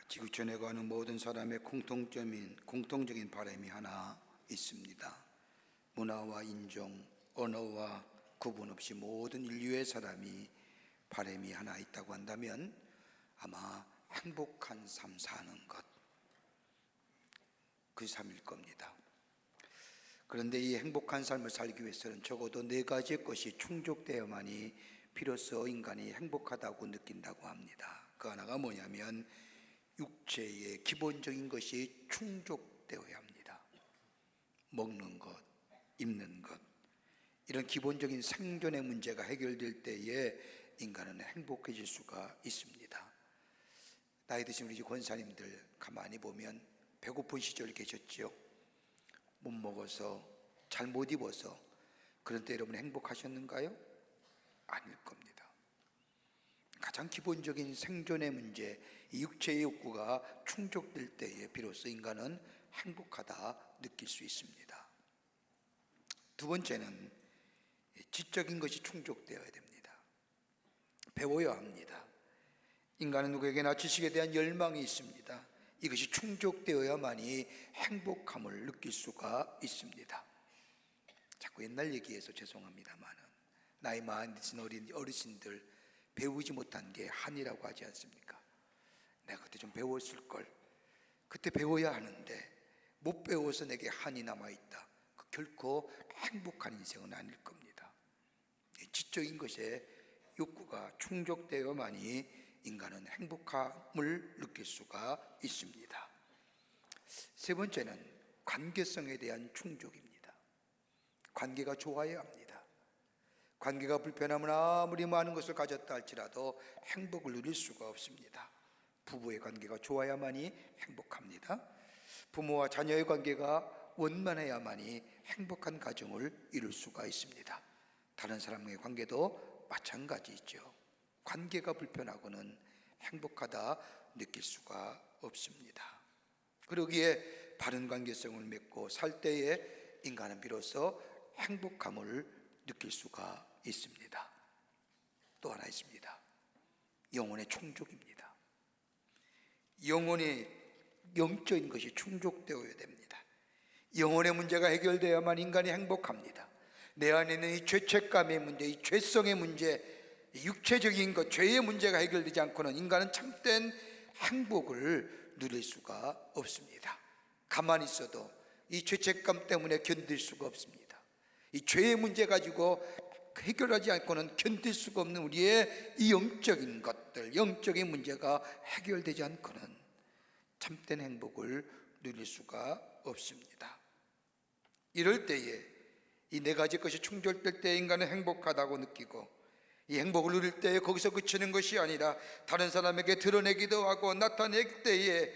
지구촌에 가는 모든 사람의 공통적인 바람이 하나 있습니다. 문화와 인종, 언어와 구분 없이 모든 인류의 사람이 바람이 하나 있다고 한다면 아마 행복한 삶 사는 것, 그 삶일 겁니다. 그런데 이 행복한 삶을 살기 위해서는 적어도 4가지의 것이 충족되어야만이 비로소 인간이 행복하다고 느낀다고 합니다. 그 하나가 뭐냐면 육체의 기본적인 것이 충족되어야 합니다. 먹는 것, 입는 것, 이런 기본적인 생존의 문제가 해결될 때에 인간은 행복해질 수가 있습니다. 나이 드신 우리 권사님들 가만히 보면 배고픈 시절 계셨지요? 못 먹어서, 잘 못 입어서. 그런데 여러분 행복하셨는가요? 아닐 겁니다. 가장 기본적인 생존의 문제, 이 육체의 욕구가 충족될 때에 비로소 인간은 행복하다 느낄 수 있습니다. 두 번째는 지적인 것이 충족되어야 됩니다. 배워야 합니다. 인간은 누구에게나 지식에 대한 열망이 있습니다. 이것이 충족되어야만이 행복함을 느낄 수가 있습니다. 자꾸 옛날 얘기해서 죄송합니다만은 나이 많으신 어르신들 배우지 못한 게 한이라고 하지 않습니까? 내가 그때 좀 배웠을 걸. 그때 배워야 하는데 못 배워서 내게 한이 남아있다. 결코 행복한 인생은 아닐 겁니다. 지적인 것에 욕구가 충족되어야만이 인간은 행복함을 느낄 수가 있습니다. 세 번째는 관계성에 대한 충족입니다. 관계가 좋아야 합니다. 관계가 불편하면 아무리 많은 것을 가졌다 할지라도 행복을 누릴 수가 없습니다. 부부의 관계가 좋아야만이 행복합니다. 부모와 자녀의 관계가 원만해야만이 행복한 가정을 이룰 수가 있습니다. 다른 사람과의 관계도 마찬가지죠. 관계가 불편하고는 행복하다 느낄 수가 없습니다. 그러기에 바른 관계성을 맺고 살 때에 인간은 비로소 행복함을 느낄 수가 있습니다. 또 하나 있습니다. 영혼의 충족입니다. 영혼의 영적인 것이 충족되어야 됩니다. 영혼의 문제가 해결되어야만 인간이 행복합니다. 내 안에 있는 이 죄책감의 문제, 이 죄성의 문제, 육체적인 것, 죄의 문제가 해결되지 않고는 인간은 참된 행복을 누릴 수가 없습니다. 가만히 있어도 이 죄책감 때문에 견딜 수가 없습니다. 이 죄의 문제 가지고 해결하지 않고는 견딜 수가 없는 우리의 이 영적인 것들, 영적인 문제가 해결되지 않고는 참된 행복을 누릴 수가 없습니다. 이럴 때에 이 4가지 것이 충족될 때 인간은 행복하다고 느끼고, 이 행복을 누릴 때에 거기서 그치는 것이 아니라 다른 사람에게 드러내기도 하고 나타낼 때에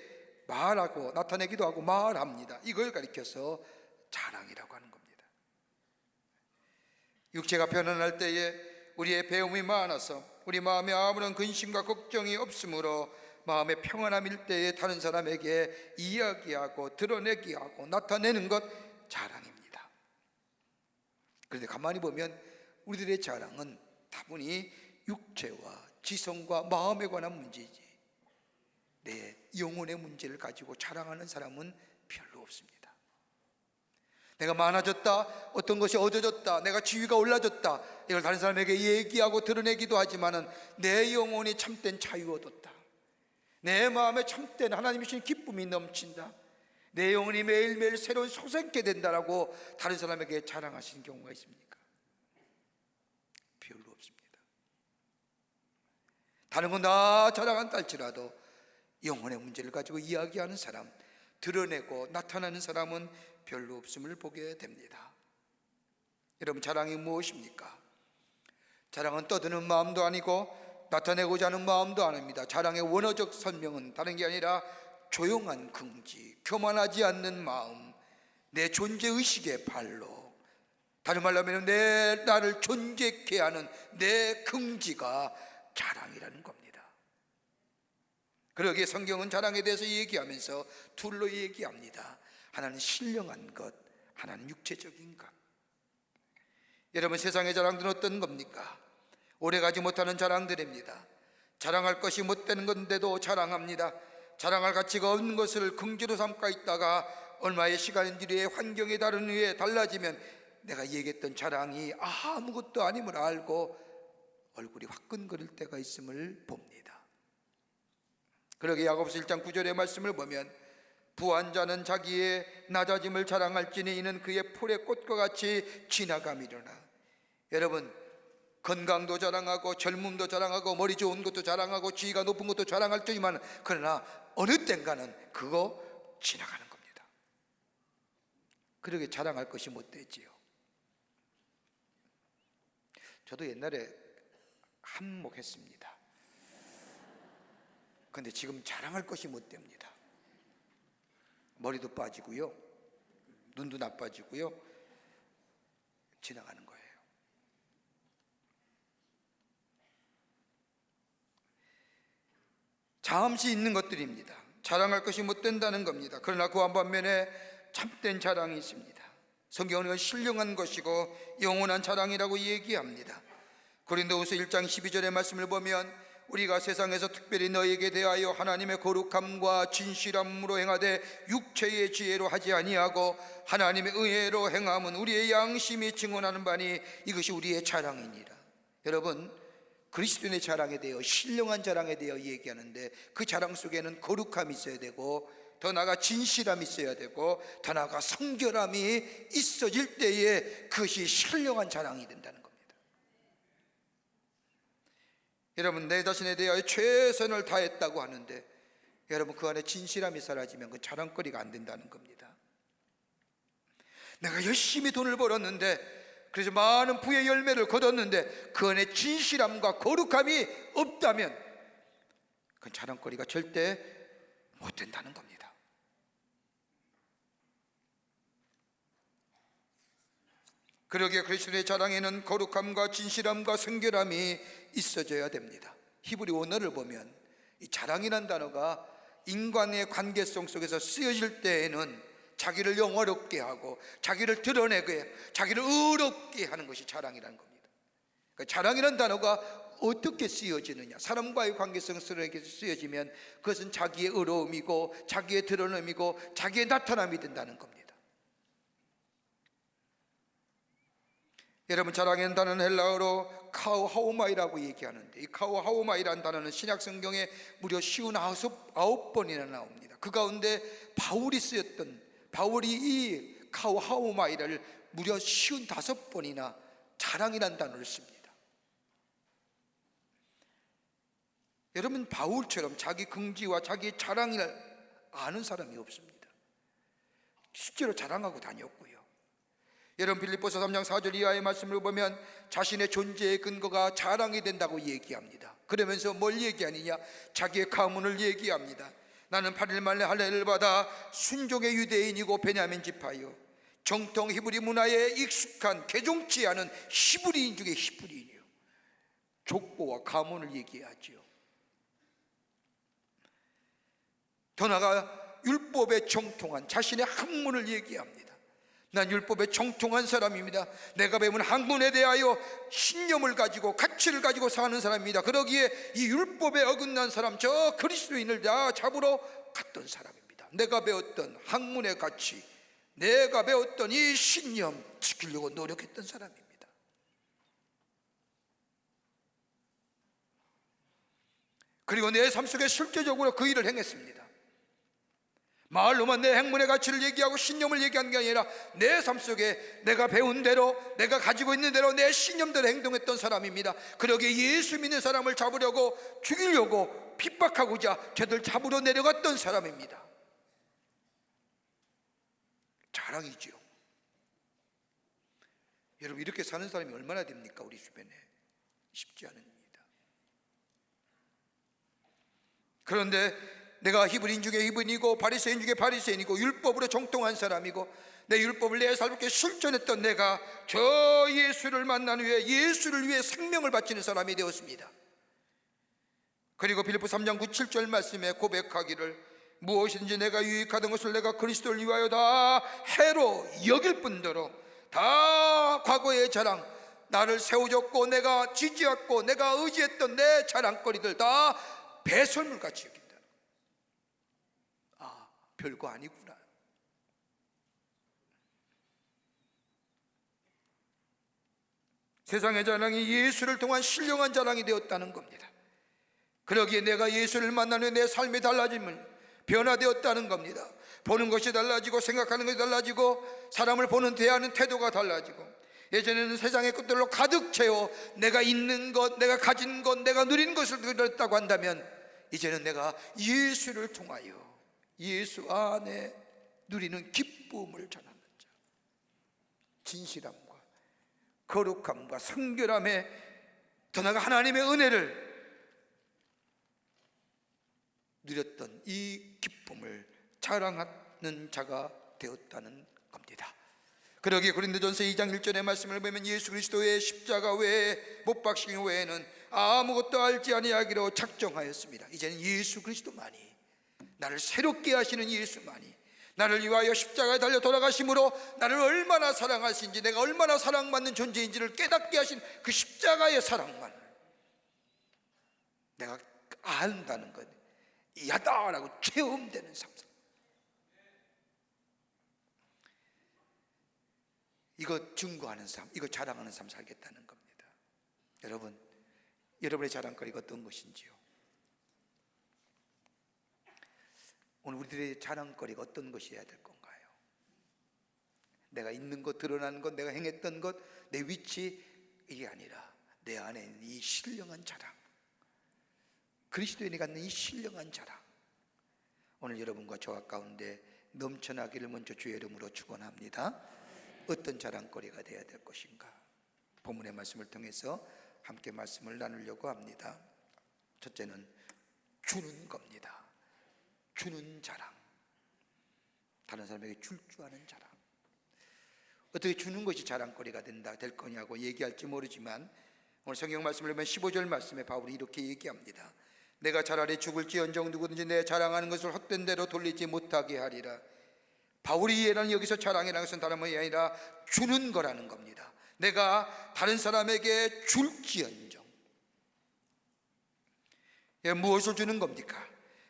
말하고, 나타내기도 하고 말합니다. 이걸 가리켜서 자랑이라고 하는 겁니다. 육체가 편안할 때에 우리의 배움이 많아서 우리 마음에 아무런 근심과 걱정이 없으므로 마음의 평안함일 때에 다른 사람에게 이야기하고 드러내기 하고 나타내는 것, 자랑입니다. 그런데 가만히 보면 우리들의 자랑은 다분히 육체와 지성과 마음에 관한 문제이지 내 영혼의 문제를 가지고 자랑하는 사람은 별로 없습니다. 내가 많아졌다, 어떤 것이 얻어졌다, 내가 지위가 올라졌다, 이걸 다른 사람에게 얘기하고 드러내기도 하지만은 내 영혼이 참된 자유 얻었다, 내 마음에 참된 하나님이 주신 기쁨이 넘친다, 내 영혼이 매일매일 새로운 솟게 된다라고 다른 사람에게 자랑하시는 경우가 있습니까? 별로 없습니다. 다른 건 다 자랑한다 할지라도 영혼의 문제를 가지고 이야기하는 사람, 드러내고 나타나는 사람은 별로 없음을 보게 됩니다. 여러분, 자랑이 무엇입니까? 자랑은 떠드는 마음도 아니고 나타내고자 하는 마음도 아닙니다. 자랑의 원어적 설명은 다른 게 아니라 조용한 긍지, 교만하지 않는 마음, 내 존재의식의 발로, 다른 말로 하면 나를 존재케 하는 내 긍지가 자랑이라는 겁니다. 그러기에 성경은 자랑에 대해서 얘기하면서 둘로 얘기합니다. 하나는 신령한 것, 하나는 육체적인 것. 여러분, 세상의 자랑들은 어떤 겁니까? 오래가지 못하는 자랑들입니다. 자랑할 것이 못 되는 건데도 자랑합니다. 자랑할 가치가 없는 것을 긍지로 삼가 있다가 얼마의 시간 뒤에 환경이 다른 후에 달라지면 내가 얘기했던 자랑이 아무것도 아님을 알고 얼굴이 화끈거릴 때가 있음을 봅니다. 그러게 야고보서 1장 9절의 말씀을 보면 부한 자는 자기의 낮아짐을 자랑할지니 이는 그의 풀의 꽃과 같이 지나감이로나. 여러분, 건강도 자랑하고 젊음도 자랑하고 머리 좋은 것도 자랑하고 지위가 높은 것도 자랑할 테지만 그러나 어느 땐가는 그거 지나가는 겁니다. 그러게 자랑할 것이 못 되지요. 저도 옛날에 한몫했습니다. 근데 지금 자랑할 것이 못 됩니다. 머리도 빠지고요, 눈도 나빠지고요, 지나가는 거예요. 잠시 있는 것들입니다. 자랑할 것이 못 된다는 겁니다. 그러나 그 한반면에 참된 자랑이 있습니다. 성경은 신령한 것이고 영원한 자랑이라고 얘기합니다. 고린도후서 1장 12절의 말씀을 보면 우리가 세상에서 특별히 너에게 대하여 하나님의 거룩함과 진실함으로 행하되 육체의 지혜로 하지 아니하고 하나님의 의회로 행함은 우리의 양심이 증언하는 바니 이것이 우리의 자랑이니라. 여러분, 그리스도인의 자랑에 대하여 신령한 자랑에 대하여 얘기하는데 그 자랑 속에는 거룩함이 있어야 되고 더 나아가 진실함이 있어야 되고 더 나아가 성결함이 있어질 때에 그것이 신령한 자랑이 된다는 겁니다. 여러분, 내 자신에 대하여 최선을 다했다고 하는데 여러분 그 안에 진실함이 사라지면 그 자랑거리가 안 된다는 겁니다. 내가 열심히 돈을 벌었는데 그래서 많은 부의 열매를 거뒀는데 그 안에 진실함과 거룩함이 없다면 그 자랑거리가 절대 못 된다는 겁니다. 그러기에 그리스도의 자랑에는 거룩함과 진실함과 성결함이 있어져야 됩니다. 히브리 원어를 보면 이 자랑이라는 단어가 인간의 관계성 속에서 쓰여질 때에는 자기를 영화롭게 하고 자기를 드러내게, 자기를 의롭게 하는 것이 자랑이라는 겁니다. 그러니까 자랑이라는 단어가 어떻게 쓰여지느냐, 사람과의 관계성 속에 쓰여지면 그것은 자기의 의로움이고 자기의 드러냄이고 자기의 나타남이 된다는 겁니다. 여러분, 자랑이라는 단어는 헬라어로 카우하오마이라고 얘기하는데 이 카우하오마이라는 단어는 신약 성경에 무려 59번이나 나옵니다. 그 가운데 바울이 이 카우하오마이를 무려 55번이나 자랑이라는 단어를 씁니다. 여러분, 바울처럼 자기 긍지와 자기 자랑을 아는 사람이 없습니다. 실제로 자랑하고 다녔고요. 여러분, 빌립보서 3장 4절 이하의 말씀을 보면 자신의 존재의 근거가 자랑이 된다고 얘기합니다. 그러면서 뭘 얘기하느냐, 자기의 가문을 얘기합니다. 나는 8일 만에 할례를 받아 순종의 유대인이고 베냐민 지파요, 정통 히브리 문화에 익숙한 개종치 않은 히브리인 중에 히브리인이요. 족보와 가문을 얘기하지요. 더 나아가 율법에 정통한 자신의 학문을 얘기합니다. 난 율법에 정통한 사람입니다. 내가 배운 학문에 대하여 신념을 가지고 가치를 가지고 사는 사람입니다. 그러기에 이 율법에 어긋난 사람, 저 그리스도인을 다 잡으러 갔던 사람입니다. 내가 배웠던 학문의 가치, 내가 배웠던 이 신념 지키려고 노력했던 사람입니다. 그리고 내 삶 속에 실제적으로 그 일을 행했습니다. 말로만 내 학문의 가치를 얘기하고 신념을 얘기하는 게 아니라 내 삶 속에 내가 배운 대로, 내가 가지고 있는 대로 내 신념대로 행동했던 사람입니다. 그러기에 예수 믿는 사람을 잡으려고, 죽이려고 핍박하고자 저들 잡으러 내려갔던 사람입니다. 자랑이지요. 여러분, 이렇게 사는 사람이 얼마나 됩니까? 우리 주변에 쉽지 않습니다. 그런데 내가 히브리인 중에 히브리인이고 바리새인 중에 바리새인이고 율법으로 정통한 사람이고 내 율법을 내 삶에 실천했던 내가 저 예수를 만난 후에 예수를 위해 생명을 바치는 사람이 되었습니다. 그리고 빌립보 3장 9, 7절 말씀에 고백하기를 무엇인지 내가 유익하던 것을 내가 그리스도를 위하여 다 해로 여길 뿐더러 다 과거의 자랑, 나를 세워줬고 내가 지지했고 내가 의지했던 내 자랑거리들 다 배설물같이 여긴다. 별거 아니구나. 세상의 자랑이 예수를 통한 신령한 자랑이 되었다는 겁니다. 그러기에 내가 예수를 만난 후에 내 삶이 달라짐을 변화되었다는 겁니다. 보는 것이 달라지고 생각하는 것이 달라지고 사람을 보는 대하는 태도가 달라지고, 예전에는 세상의 것들로 가득 채워 내가 있는 것, 내가 가진 것, 내가 누린 것을 누렸다고 한다면, 이제는 내가 예수를 통하여 예수 안에 누리는 기쁨을 전하는 자, 진실함과 거룩함과 성결함에 더 나아가 하나님의 은혜를 누렸던 이 기쁨을 자랑하는 자가 되었다는 겁니다. 그러기에 고린도전서 2장 1절의 말씀을 보면 예수 그리스도의 십자가 외에, 못 박히신 외에는 아무것도 알지 아니하기로 작정하였습니다. 이제는 예수 그리스도만이, 나를 새롭게 하시는 예수만이, 나를 위하여 십자가에 달려 돌아가심으로 나를 얼마나 사랑하신지, 내가 얼마나 사랑받는 존재인지를 깨닫게 하신 그 십자가의 사랑만 내가 안다는 것, 야다라고 체험되는 삶, 이거 증거하는 삶, 이거 자랑하는 삶 살겠다는 겁니다. 여러분, 여러분의 자랑거리가 어떤 것인지요? 오늘 우리들의 자랑거리가 어떤 것이어야 될 건가요? 내가 있는 것, 드러나는 것, 내가 행했던 것, 내 위치, 이게 아니라 내 안에 있는 이 신령한 자랑, 그리스도인이 갖는 이 신령한 자랑, 오늘 여러분과 저와 가운데 넘쳐나기를 먼저 주의 이름으로 축원합니다. 어떤 자랑거리가 되어야 될 것인가? 본문의 말씀을 통해서 함께 말씀을 나누려고 합니다. 첫째는 주는 겁니다. 주는 자랑, 다른 사람에게 줄 줄 아는 자랑. 어떻게 주는 것이 자랑거리가 될 거냐고 얘기할지 모르지만, 오늘 성경 말씀을 보면 15절 말씀에 바울이 이렇게 얘기합니다. 내가 차라리 죽을지언정 누구든지 내 자랑하는 것을 헛된 대로 돌리지 못하게 하리라. 바울이 얘기하는 여기서 자랑이라는 것은 다른 것이 아니라 주는 거라는 겁니다. 내가 다른 사람에게 줄지언정. 무엇을 주는 겁니까?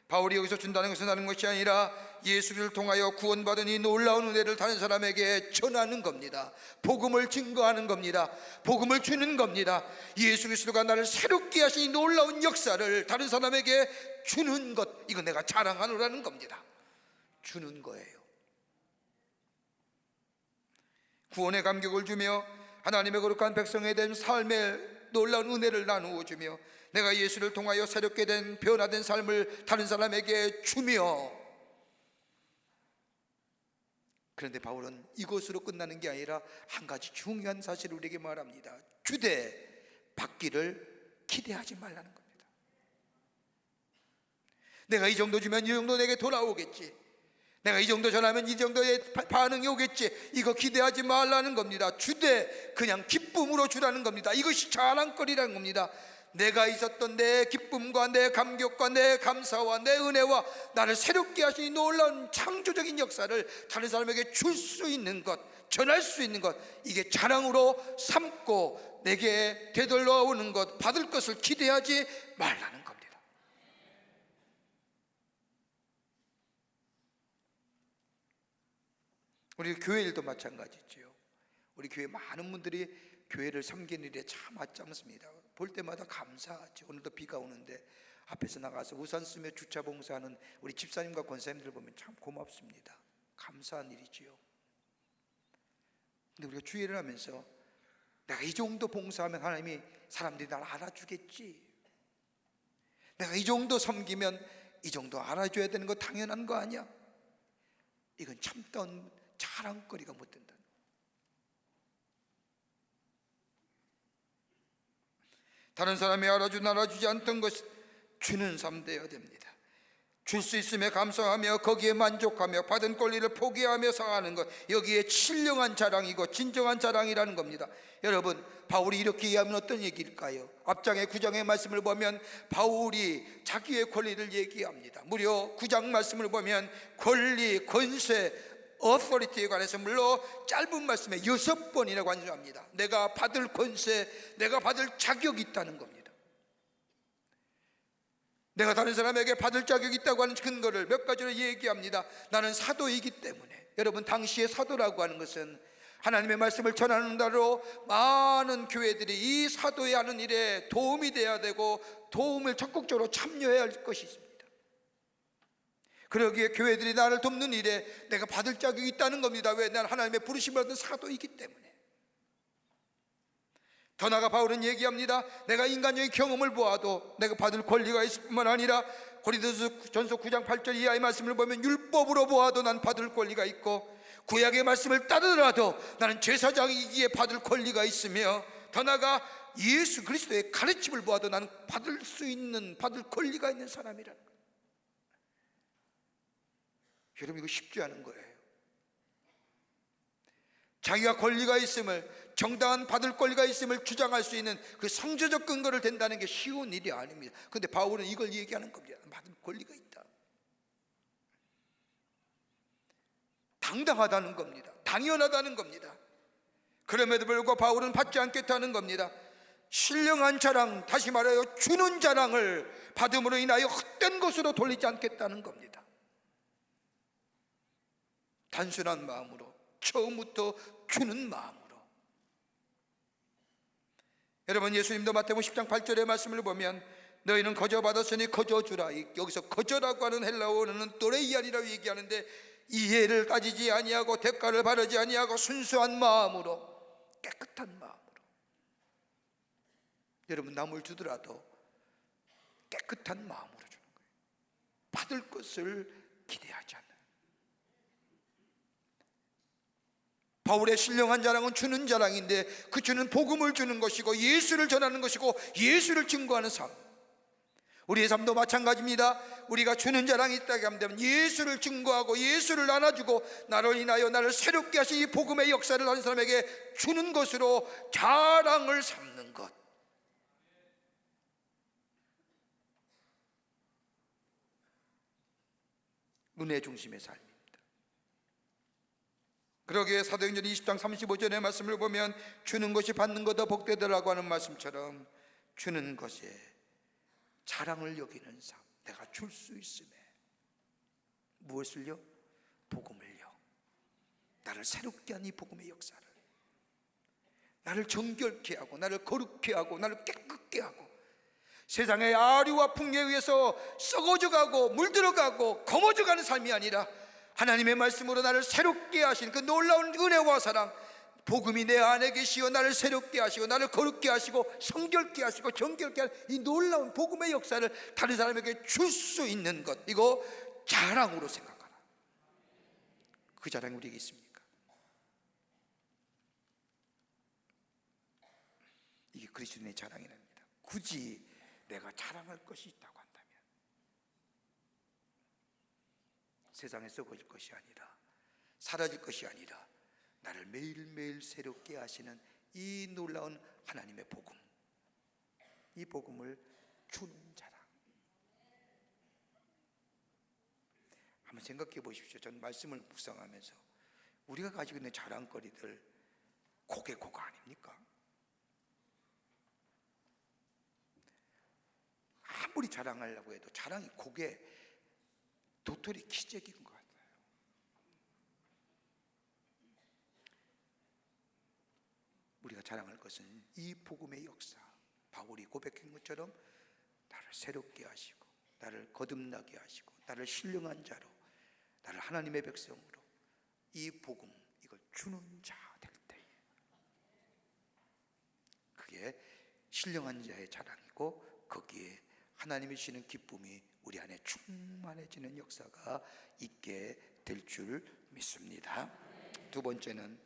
바울이 여기서 준다는 것은 다른 것이 아니라 예수를 통하여 구원받은 이 놀라운 은혜를 다른 사람에게 전하는 겁니다. 복음을 증거하는 겁니다. 복음을 주는 겁니다. 예수 그리스도가 나를 새롭게 하신 이 놀라운 역사를 다른 사람에게 주는 것, 이거 내가 자랑하노라는 겁니다. 주는 거예요. 구원의 감격을 주며 하나님의 거룩한 백성에 대한 삶의 놀라운 은혜를 나누어 주며, 내가 예수를 통하여 새롭게 된 변화된 삶을 다른 사람에게 주며, 그런데 바울은 이것으로 끝나는 게 아니라 한 가지 중요한 사실을 우리에게 말합니다. 주되 받기를 기대하지 말라는 겁니다. 내가 이 정도 주면 이 정도 내게 돌아오겠지, 내가 이 정도 전하면 이 정도의 반응이 오겠지, 이거 기대하지 말라는 겁니다. 주되 그냥 기쁨으로 주라는 겁니다. 이것이 자랑거리라는 겁니다. 내가 있었던 내 기쁨과 내 감격과 내 감사와 내 은혜와 나를 새롭게 하신 이 놀라운 창조적인 역사를 다른 사람에게 줄 수 있는 것, 전할 수 있는 것, 이게 자랑으로 삼고 내게 되돌려 오는 것, 받을 것을 기대하지 말라는 겁니다. 우리 교회 일도 마찬가지죠. 우리 교회 많은 분들이 교회를 섬기는 일에 참 맞잡습니다. 볼 때마다 감사하죠. 오늘도 비가 오는데 앞에서 나가서 우산 쓰며 주차 봉사하는 우리 집사님과 권사님들 보면 참 고맙습니다. 감사한 일이지요. 근데 우리가 주의를 하면서 내가 이 정도 봉사하면 하나님이, 사람들이 날 알아주겠지, 내가 이 정도 섬기면 이 정도 알아줘야 되는 거 당연한 거 아니야? 이건 참다운 자랑거리가 못 된다. 다른 사람이 알아주지 않던 것 주는 삶 되어야 됩니다. 줄 수 있음에 감사하며 거기에 만족하며 받은 권리를 포기하며 사하는 것, 여기에 신령한 자랑이고 진정한 자랑이라는 겁니다. 여러분, 바울이 이렇게 얘기하면 어떤 얘기일까요? 앞장의 9장의 말씀을 보면 바울이 자기의 권리를 얘기합니다. 무려 9장 말씀을 보면 권리, 권세, authority에 관해서 물론 짧은 말씀에 6번이나 관조합니다. 내가 받을 권세, 내가 받을 자격이 있다는 겁니다. 내가 다른 사람에게 받을 자격이 있다고 하는 근거를 몇 가지로 얘기합니다. 나는 사도이기 때문에. 여러분, 당시의 사도라고 하는 것은 하나님의 말씀을 전하는 자로 많은 교회들이 이 사도의 하는 일에 도움이 돼야 되고 도움을 적극적으로 참여해야 할 것이 있습니다. 그러기에 교회들이 나를 돕는 일에 내가 받을 자격이 있다는 겁니다. 왜? 난 하나님의 부르심을 받은 사도이기 때문에. 더 나아가 바울은 얘기합니다. 내가 인간적인 경험을 보아도 내가 받을 권리가 있을 뿐만 아니라 고린도전서 9장 8절 이하의 말씀을 보면 율법으로 보아도 난 받을 권리가 있고 구약의 말씀을 따르더라도 나는 제사장이기에 받을 권리가 있으며 더 나아가 예수 그리스도의 가르침을 보아도 나는 받을 권리가 있는 사람이라는 거예요. 여러분, 이거 쉽지 않은 거예요. 자기가 권리가 있음을, 정당한 받을 권리가 있음을 주장할 수 있는 그 성조적 근거를 댄다는 게 쉬운 일이 아닙니다. 그런데 바울은 이걸 얘기하는 겁니다. 받을 권리가 있다. 당당하다는 겁니다. 당연하다는 겁니다. 그럼에도 불구하고 바울은 받지 않겠다는 겁니다. 신령한 자랑, 다시 말하여 주는 자랑을 받음으로 인하여 헛된 것으로 돌리지 않겠다는 겁니다. 단순한 마음으로, 처음부터 주는 마음으로. 여러분, 예수님도 마태복음 10장 8절의 말씀을 보면 너희는 거저 받았으니 거저 주라. 여기서 거저라고 하는 헬라어는 또레이안이라고 얘기하는데 이해를 따지지 아니하고 대가를 바라지 아니하고 순수한 마음으로, 깨끗한 마음으로. 여러분, 남을 주더라도 깨끗한 마음으로 주는 거예요. 받을 것을 기대하지 않아요. 바울의 신령한 자랑은 주는 자랑인데 그 주는 복음을 주는 것이고 예수를 전하는 것이고 예수를 증거하는 삶. 우리의 삶도 마찬가지입니다. 우리가 주는 자랑이 있다고 하면 예수를 증거하고 예수를 나눠주고 나를 인하여 나를 새롭게 하신 이 복음의 역사를 하는 사람에게 주는 것으로 자랑을 삼는 것. 은혜 중심의 삶입니다. 그러기에 사도행전 20장 35절의 말씀을 보면 주는 것이 받는 것도 복되더라고 하는 말씀처럼 주는 것에 자랑을 여기는 삶. 내가 줄 수 있음에 무엇을요? 복음을요. 나를 새롭게 한 이 복음의 역사를, 나를 정결케 하고 나를 거룩케 하고 나를 깨끗게 하고 세상의 아류와 풍요에 의해서 썩어져가고 물들어가고 검어져가는 삶이 아니라 하나님의 말씀으로 나를 새롭게 하신 그 놀라운 은혜와 사랑, 복음이 내 안에 계시어 나를 새롭게 하시고 나를 거룩게 하시고 성결케 하시고 정결케 하는 이 놀라운 복음의 역사를 다른 사람에게 줄 수 있는 것, 이거 자랑으로 생각하라. 그 자랑이 우리에게 있습니까? 이게 그리스도인의 자랑이랍니다. 굳이 내가 자랑할 것이 있다고 한다면 세상에 썩어질 것이 아니라, 사라질 것이 아니라 나를 매일매일 새롭게 하시는 이 놀라운 하나님의 복음, 이 복음을 주는 자랑. 한번 생각해 보십시오. 전 말씀을 묵상하면서 우리가 가지고 있는 자랑거리들 고가 아닙니까? 아무리 자랑하려고 해도 자랑이 고개 도토리 키재기인 것 같아요. 우리가 자랑할 것은 이 복음의 역사, 바울이 고백한 것처럼 나를 새롭게 하시고 나를 거듭나게 하시고 나를 신령한 자로, 나를 하나님의 백성으로, 이 복음, 이걸 주는 자 될 때에 그게 신령한 자의 자랑이고 거기에 하나님이 주시는 기쁨이 우리 안에 충만해지는 역사가 있게 될 줄 믿습니다. 두 번째는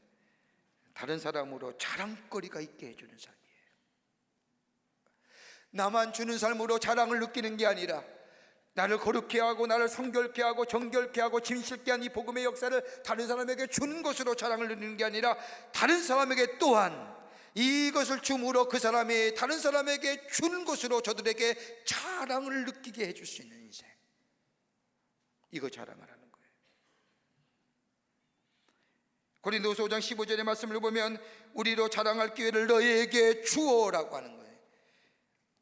다른 사람으로 자랑거리가 있게 해주는 삶이에요. 나만 주는 삶으로 자랑을 느끼는 게 아니라 나를 거룩케 하고 나를 성결케 하고 정결케 하고 진실케 한 이 복음의 역사를 다른 사람에게 주는 것으로 자랑을 누리는 게 아니라 다른 사람에게 또한 이것을 줌으로 그 사람이 다른 사람에게 주는 것으로 저들에게 자랑을 느끼게 해줄 수 있는 인생, 이거 자랑하라는 거예요. 고린도후서 5장 15절의 말씀을 보면 우리로 자랑할 기회를 너희에게 주어라고 하는 거예요.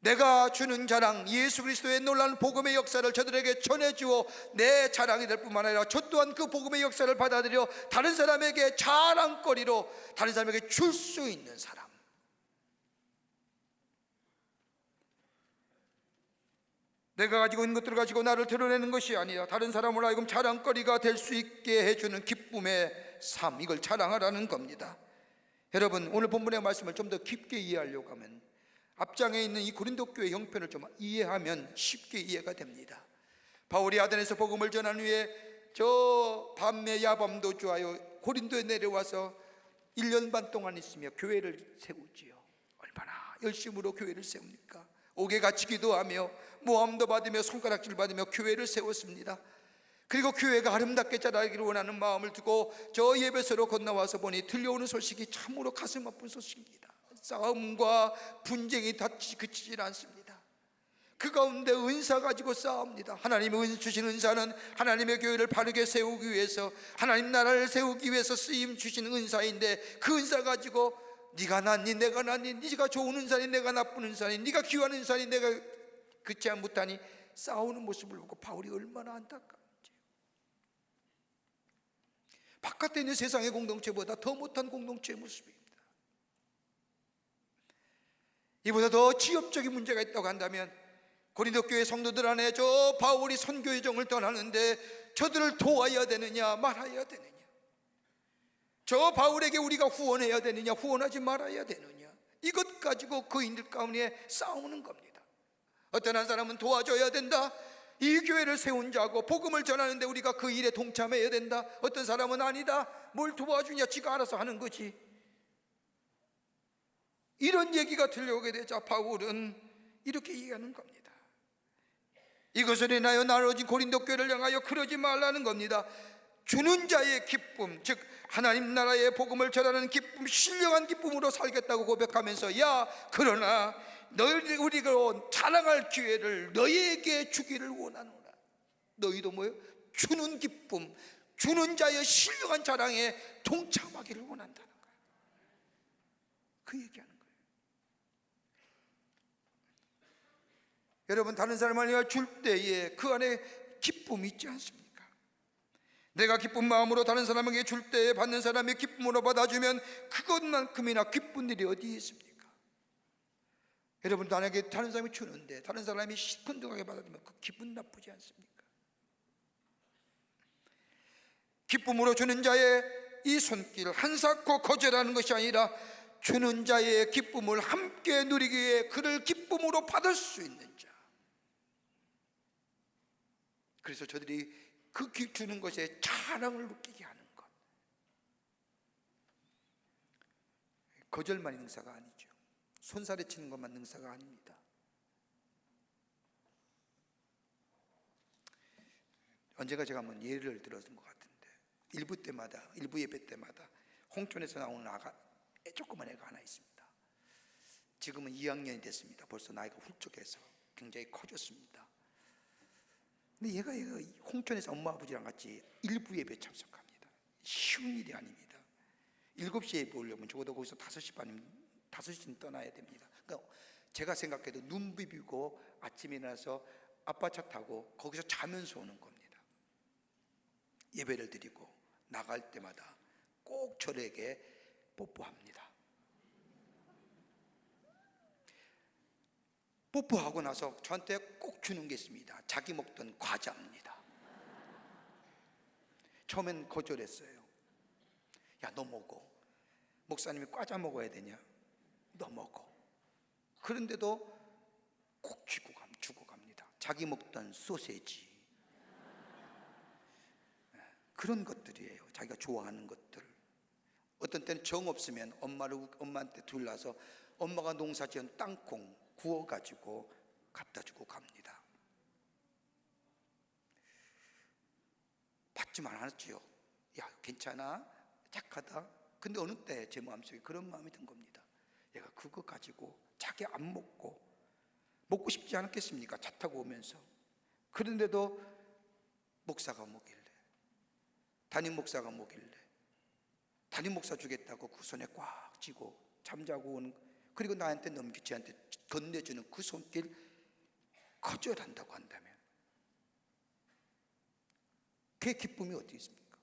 내가 주는 자랑, 예수 그리스도의 놀라운 복음의 역사를 저들에게 전해주어 내 자랑이 될 뿐만 아니라 저 또한 그 복음의 역사를 받아들여 다른 사람에게 자랑거리로 다른 사람에게 줄 수 있는 사람. 내가 가지고 있는 것들을 가지고 나를 드러내는 것이 아니라 다른 사람을 하여금 자랑거리가 될 수 있게 해주는 기쁨의 삶, 이걸 자랑하라는 겁니다. 여러분, 오늘 본문의 말씀을 좀 더 깊게 이해하려고 하면 앞장에 있는 이 고린도 교회 형편을 좀 이해하면 쉽게 이해가 됩니다. 바울이 아덴에서 복음을 전한 후에 저 밤에 야밤도 좋아요 고린도에 내려와서 1년 반 동안 있으며 교회를 세우지요. 얼마나 열심으로 교회를 세웁니까? 옥에 갇히 기도하며 모함도 받으며 손가락질 받으며 교회를 세웠습니다. 그리고 교회가 아름답게 자라기를 원하는 마음을 두고 저 예배소로 건너와서 보니 들려오는 소식이 참으로 가슴 아픈 소식입니다. 싸움과 분쟁이 그치질 않습니다. 그 가운데 은사 가지고 싸웁니다. 하나님이 주신 은사는 하나님의 교회를 바르게 세우기 위해서, 하나님 나라를 세우기 위해서 쓰임 주신 은사인데, 그 은사 가지고 네가 낫니 내가 낫니, 네가 좋은 은사니 내가 나쁜 은사니, 네가 귀한 은사니 내가 그치 못하니 싸우는 모습을 보고 바울이 얼마나 안타까운지. 바깥에 있는 세상의 공동체보다 더 못한 공동체의 모습입니다. 이보다 더 지엽적인 문제가 있다고 한다면, 고린도 교회 성도들 안에 저 바울이 선교의 정을 떠나는데 저들을 도와야 되느냐 말아야 되느냐, 저 바울에게 우리가 후원해야 되느냐 후원하지 말아야 되느냐, 이것 가지고 그인들 가운데 싸우는 겁니다. 어떤 한 사람은 도와줘야 된다, 이 교회를 세운 자고 복음을 전하는데 우리가 그 일에 동참해야 된다. 어떤 사람은 아니다, 뭘 도와주냐 지가 알아서 하는 거지. 이런 얘기가 들려오게 되자 바울은 이렇게 얘기하는 겁니다. 이것을 인하여 나눠진 고린도 교회를 향하여 그러지 말라는 겁니다. 주는 자의 기쁨, 즉 하나님 나라의 복음을 전하는 기쁨, 신령한 기쁨으로 살겠다고 고백하면서, 야 그러나 너희들이 우리가 자랑할 기회를 너희에게 주기를 원하노라. 너희도 뭐예요? 주는 기쁨, 주는 자의 신령한 자랑에 동참하기를 원한다는 거예요. 그 얘기하는 거예요. 여러분, 다른 사람을 줄 때에 그 안에 기쁨이 있지 않습니까? 내가 기쁜 마음으로 다른 사람에게 줄 때에 받는 사람이 기쁨으로 받아주면 그것만큼이나 기쁜 일이 어디에 있습니까? 여러분, 나에게 다른 사람이 주는데 다른 사람이 시큰둥하게 받아주면 그 기분 나쁘지 않습니까? 기쁨으로 주는 자의 이 손길 한사코 거절하는 것이 아니라 주는 자의 기쁨을 함께 누리기 위해 그를 기쁨으로 받을 수 있는 자. 그래서 저들이 그 주는 것에 자랑을 느끼게 하는 것, 거절만 능사가 아니죠. 손살에 치는 것만 능사가 아닙니다. 언제가 제가 한번 예를 들었던 것 같은데, 일부 예배 때마다 홍천에서 나오는 조그만 애가 하나 있습니다. 지금은 2학년이 됐습니다. 벌써 나이가 훌쩍해서 굉장히 커졌습니다. 근데 얘가 홍천에서 엄마 아버지랑 같이 일부 예배 참석합니다. 쉬운 일이 아닙니다. 7시에 예배 오려면 적어도 거기서 5시 반이면 5시는 떠나야 됩니다. 그러니까 제가 생각해도 눈 비비고 아침에 일어나서 아빠 차 타고 거기서 자면서 오는 겁니다. 예배를 드리고 나갈 때마다 꼭 저에게 뽀뽀합니다. 뽀뽀하고 나서 저한테 꼭 주는 게 있습니다. 자기 먹던 과자입니다. 처음엔 거절했어요. 야, 너 먹어. 목사님이 과자 먹어야 되냐? 너 먹어. 그런데도 꼭 주고 갑니다. 자기 먹던 소세지, 그런 것들이에요. 자기가 좋아하는 것들. 어떤 때는 정 없으면 엄마한테 둘러서 엄마가 농사지은 땅콩 구워가지고 갖다 주고 갑니다. 받지만 않았지요. 야, 괜찮아? 착하다? 근데 어느 때 제 마음속에 그런 마음이 든 겁니다. 얘가 그거 가지고 자기 안 먹고 싶지 않았겠습니까? 차 타고 오면서. 그런데도 목사가 먹길래, 담임 목사가 먹길래 담임 목사 주겠다고 그 손에 꽉 쥐고 잠자고 온 그리고 나한테 넘기지한테 건네주는 그 손길 거절한다고 한다면 그의 기쁨이 어디 있습니까?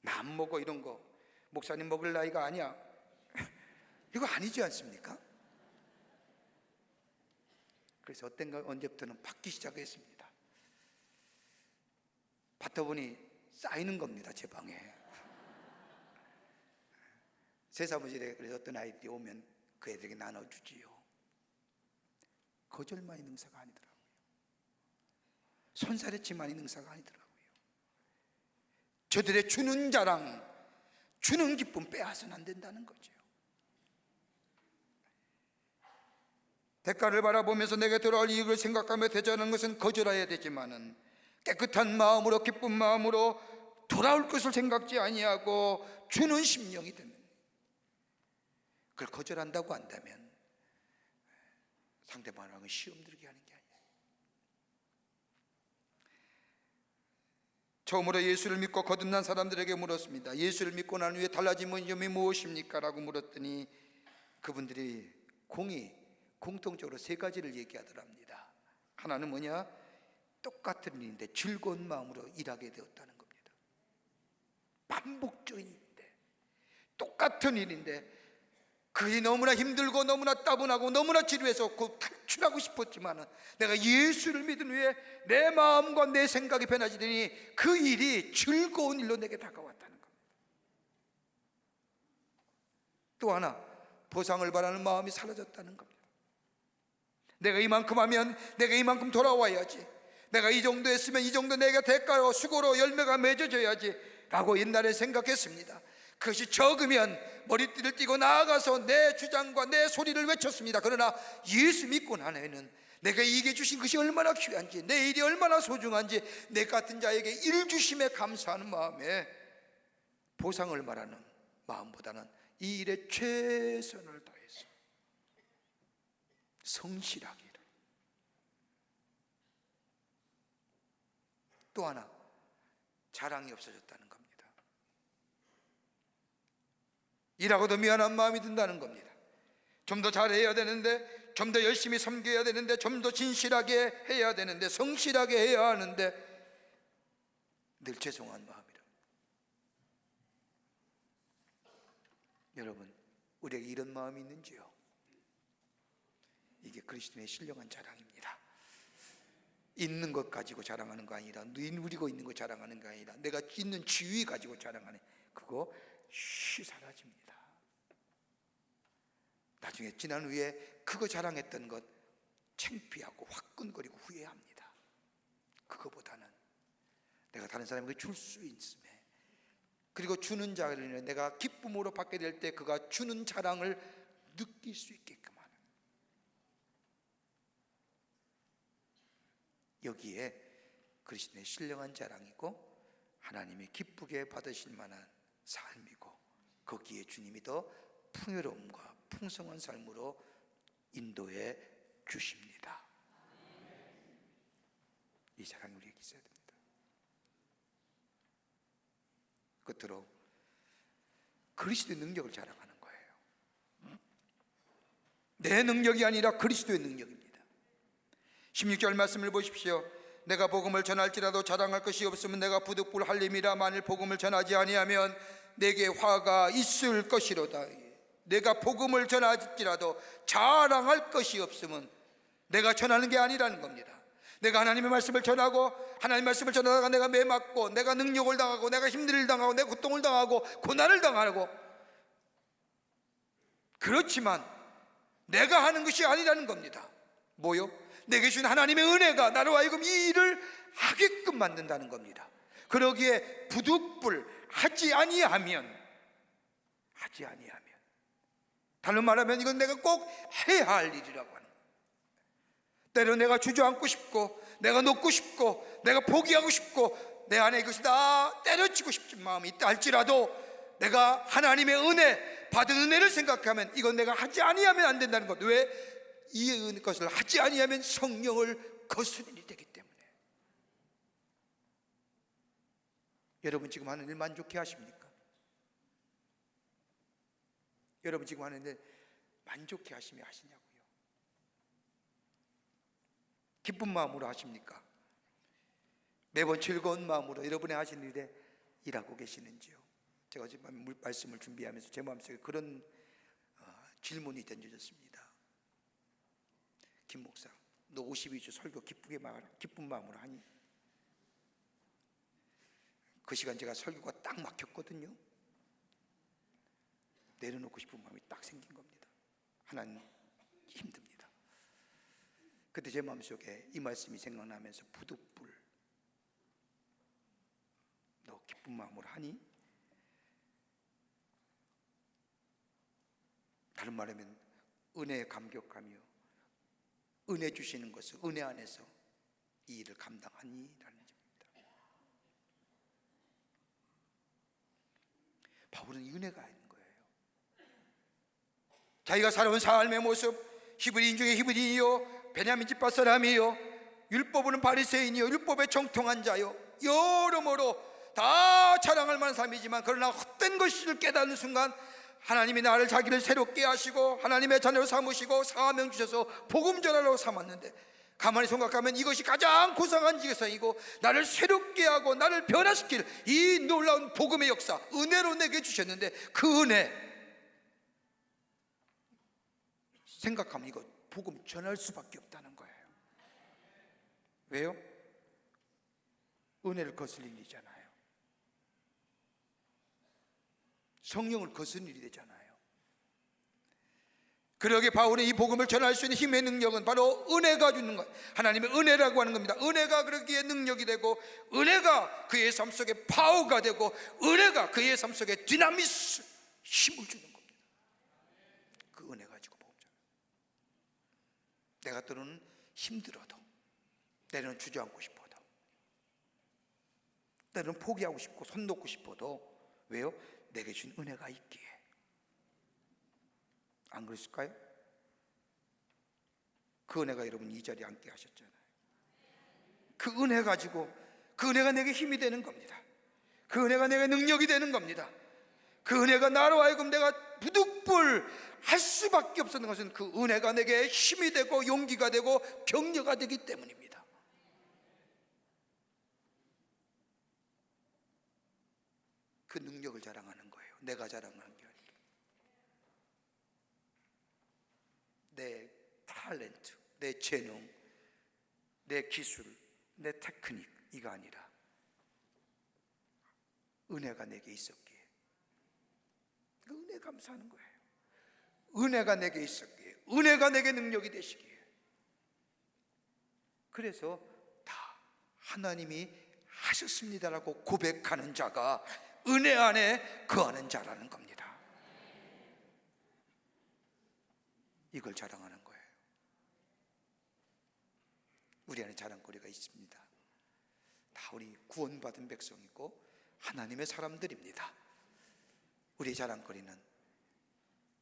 나 안 먹어 이런 거 목사님 먹을 나이가 아니야 이거 아니지 않습니까? 그래서 어떤가 언제부터는 받기 시작했습니다. 받다 보니 쌓이는 겁니다. 제 방에 새 사무실에. 그래서 어떤 아이들이 오면 그 애들에게 나눠주지요. 거절만이 능사가 아니더라고요. 손사래치만이 능사가 아니더라고요. 저들의 주는 자랑, 주는 기쁨 빼앗아는 안 된다는 거죠. 대가를 바라보면서 내게 돌아올 이익을 생각하며 대처하는 것은 거절해야 되지만은 깨끗한 마음으로 기쁜 마음으로 돌아올 것을 생각지 아니하고 주는 심령이 되면 그걸 거절한다고 한다면 상대방을 시험 들게 하는 게 아니에요. 처음으로 예수를 믿고 거듭난 사람들에게 물었습니다. 예수를 믿고 난 후에 달라진 점이 무엇입니까? 라고 물었더니 그분들이 공통적으로 세 가지를 얘기하더랍니다. 하나는 뭐냐? 똑같은 일인데 즐거운 마음으로 일하게 되었다는 겁니다. 반복적인 일인데 똑같은 일인데 그게 너무나 힘들고 너무나 따분하고 너무나 지루해서 탈출하고 싶었지만 내가 예수를 믿은 후에 내 마음과 내 생각이 변화지더니 그 일이 즐거운 일로 내게 다가왔다는 겁니다. 또 하나, 보상을 바라는 마음이 사라졌다는 겁니다. 내가 이만큼 하면 내가 이만큼 돌아와야지, 내가 이 정도 했으면 이 정도 내가 대가로 수고로 열매가 맺어져야지 라고 옛날에 생각했습니다. 그것이 적으면 머리띠를 띠고 나아가서 내 주장과 내 소리를 외쳤습니다. 그러나 예수 믿고 난 후에는 내가 이게 주신 것이 얼마나 귀한지, 내 일이 얼마나 소중한지, 내 같은 자에게 일 주심에 감사하는 마음에 보상을 말하는 마음보다는 이 일에 최선을 다해서 성실하게 일을. 또 하나, 자랑이 없어졌다는 겁니다. 일하고도 미안한 마음이 든다는 겁니다. 좀 더 잘해야 되는데, 좀 더 열심히 섬겨야 되는데, 좀 더 진실하게 해야 되는데, 성실하게 해야 하는데 늘 죄송한 마음이라. 여러분, 우리에게 이런 마음이 있는지요? 이게 그리스도인의 신령한 자랑입니다. 있는 것 가지고 자랑하는 거 아니라, 누리고 있는 거 자랑하는 거 아니라, 내가 있는 지위 가지고 자랑하는, 그거 사라집니다. 나중에 지난 후에 그거 자랑했던 것 창피하고 화끈거리고 후회합니다. 그거보다는 내가 다른 사람에게 줄 수 있음에, 그리고 주는 자를 내가 기쁨으로 받게 될 때 그가 주는 자랑을 느낄 수 있게끔 하는, 여기에 그리스도의 신령한 자랑이고 하나님이 기쁘게 받으실 만한 삶이고, 거기에 주님이 더 풍요로움과 풍성한 삶으로 인도해 주십니다. 이 자랑이 우리에게 있어야 됩니다. 끝으로 그리스도의 능력을 자랑하는 거예요. 내 능력이 아니라 그리스도의 능력입니다. 16절 말씀을 보십시오. 내가 복음을 전할지라도 자랑할 것이 없으면 내가 부득불할림이라. 만일 복음을 전하지 아니하면 내게 화가 있을 것이로다. 내가 복음을 전할지라도 자랑할 것이 없으면 내가 전하는 게 아니라는 겁니다. 내가 하나님의 말씀을 전하고 하나님의 말씀을 전하다가 내가 매맞고 내가 능력을 당하고 내가 힘들을 당하고 내가 고통을 당하고 고난을 당하고, 그렇지만 내가 하는 것이 아니라는 겁니다. 뭐요? 내게 주신 하나님의 은혜가 나로 하여금 이 일을 하게끔 만든다는 겁니다. 그러기에 부득불 하지 아니하면, 다른 말하면 이건 내가 꼭 해야 할 일이라고 하는 거예요. 때로 내가 주저앉고 싶고 내가 놓고 싶고 내가 포기하고 싶고 내 안에 이것이 다 때려치고 싶은 마음이 있다 할지라도 내가 하나님의 은혜, 받은 은혜를 생각하면 이건 내가 하지 아니하면 안 된다는 것. 왜? 이 것을 하지 아니하면 성령을 거스르는 일이 되기 때문에. 여러분 지금 하는 일 만족해 하십니까? 여러분 지금 하는데 만족해 하시며 하시냐고요? 기쁜 마음으로 하십니까? 매번 즐거운 마음으로 여러분의 하시는 일에 일하고 계시는지요? 제가 지금 말씀을 준비하면서 제 마음속에 그런 질문이 던져졌습니다. 김 목사, 너 52주 설교 기쁜 마음으로 하니? 그 시간 제가 설교가 딱 막혔거든요. 내려놓고 싶은 마음이 딱 생긴 겁니다. 하나님 힘듭니다. 그때 제 마음속에 이 말씀이 생각나면서 부득불, 너 기쁜 마음으로 하니? 다른 말하면 은혜에 감격하며 은혜 주시는 것을 은혜 안에서 이 일을 감당하니? 라는 점입니다. 바울은 은혜가 있는 거예요. 자기가 살아온 삶의 모습, 히브리인 중에 히브리인이요 베냐민 집파 사람이요 율법은 바리새인이요 율법에 정통한 자요 여러모로 다 자랑할 만한 삶이지만 그러나 헛된 것을 깨닫는 순간 하나님이 나를 자기를 새롭게 하시고 하나님의 자녀로 삼으시고 사명 주셔서 복음 전하러 삼았는데 가만히 생각하면 이것이 가장 고상한 직성이고 나를 새롭게 하고 나를 변화시킬 이 놀라운 복음의 역사, 은혜로 내게 주셨는데 그 은혜 생각하면 이거 복음 전할 수밖에 없다는 거예요. 왜요? 은혜를 거슬린 일이잖아요. 성령을 거스른 일이 되잖아요. 그러기에 바울은 이 복음을 전할 수 있는 힘의 능력은 바로 은혜가 주는 거예요. 하나님의 은혜라고 하는 겁니다. 은혜가 그러기에 능력이 되고 은혜가 그의 삶 속에 파워가 되고 은혜가 그의 삶 속에 디나미스, 힘을 주는 겁니다. 그 은혜 가지고 복음 전하는. 내가 때로는 힘들어도, 때로는 주저앉고 싶어도, 때로는 포기하고 싶고 손 놓고 싶어도, 왜요? 내게 준 은혜가 있기에. 안 그랬을까요? 그 은혜가 여러분 이 자리에 앉게 하셨잖아요. 그 은혜 가지고, 그 은혜가 내게 힘이 되는 겁니다. 그 은혜가 내게 능력이 되는 겁니다. 그 은혜가 나로 하여금 내가 부득불 할 수밖에 없었던 것은 그 은혜가 내게 힘이 되고 용기가 되고 격려가 되기 때문입니다. 그 능력을 자랑하는 거예요. 내가 자랑하는 게 아니라 내 탤런트, 내 재능, 내 기술, 내 테크닉, 이가 아니라 은혜가 내게 있었기에. 그 은혜 감사하는 거예요. 은혜가 내게 있었기에, 은혜가 내게 능력이 되시기에. 그래서 다 하나님이 하셨습니다라고 고백하는 자가 은혜 안에 거하는 자라는 겁니다. 이걸 자랑하는 거예요. 우리 안에 자랑거리가 있습니다. 다 우리 구원받은 백성이고 하나님의 사람들입니다. 우리의 자랑거리는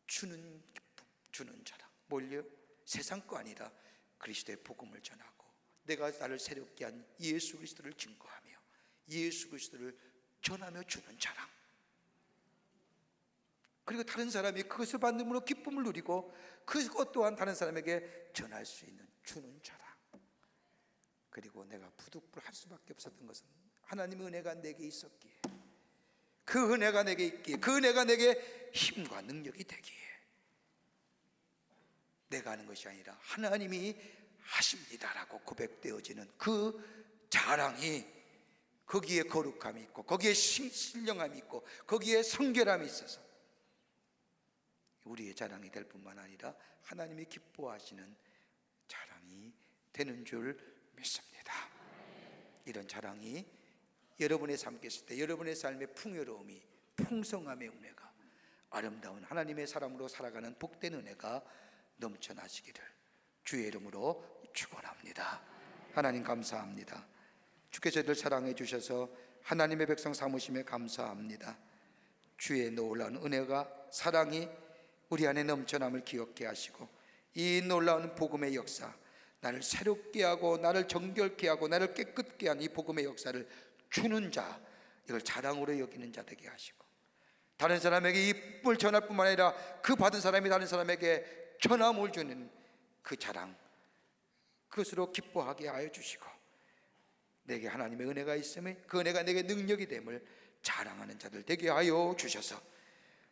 주는 기쁨, 주는 자랑. 뭘요? 세상 거 아니라 그리스도의 복음을 전하고 내가 나를 새롭게 한 예수 그리스도를 증거하며 예수 그리스도를 전하며 주는 자랑. 그리고 다른 사람이 그것을 받음으로 기쁨을 누리고 그것 또한 다른 사람에게 전할 수 있는 주는 자랑. 그리고 내가 부득불 할 수밖에 없었던 것은 하나님의 은혜가 내게 있었기에, 그 은혜가 내게 있기에, 그 은혜가 내게 힘과 능력이 되기에, 내가 하는 것이 아니라 하나님이 하십니다라고 고백되어지는 그 자랑이, 거기에 거룩함이 있고 거기에 신령함이 있고 거기에 성결함이 있어서 우리의 자랑이 될 뿐만 아니라 하나님이 기뻐하시는 자랑이 되는 줄 믿습니다. 이런 자랑이 여러분의 삶에 있을 때 여러분의 삶의 풍요로움이, 풍성함의 은혜가, 아름다운 하나님의 사람으로 살아가는 복된 은혜가 넘쳐나시기를 주의 이름으로 축원합니다. 하나님 감사합니다. 주께서 저희를 사랑해 주셔서 하나님의 백성 삼으심에 감사합니다. 주의 놀라운 은혜가, 사랑이 우리 안에 넘쳐남을 기억게 하시고 이 놀라운 복음의 역사, 나를 새롭게 하고 나를 정결케 하고 나를 깨끗게 한 이 복음의 역사를 주는 자, 이걸 자랑으로 여기는 자 되게 하시고 다른 사람에게 이쁨을 전할 뿐만 아니라 그 받은 사람이 다른 사람에게 전함을 주는 그 자랑, 그것으로 기뻐하게 하여 주시고, 내게 하나님의 은혜가 있으면 그 은혜가 내게 능력이 됨을 자랑하는 자들 되게 하여 주셔서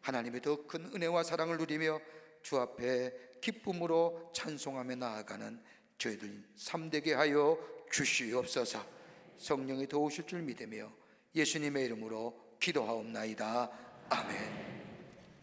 하나님의 더 큰 은혜와 사랑을 누리며 주 앞에 기쁨으로 찬송하며 나아가는 저희들 삶 되게 하여 주시옵소서. 성령이 도우실 줄 믿으며 예수님의 이름으로 기도하옵나이다. 아멘.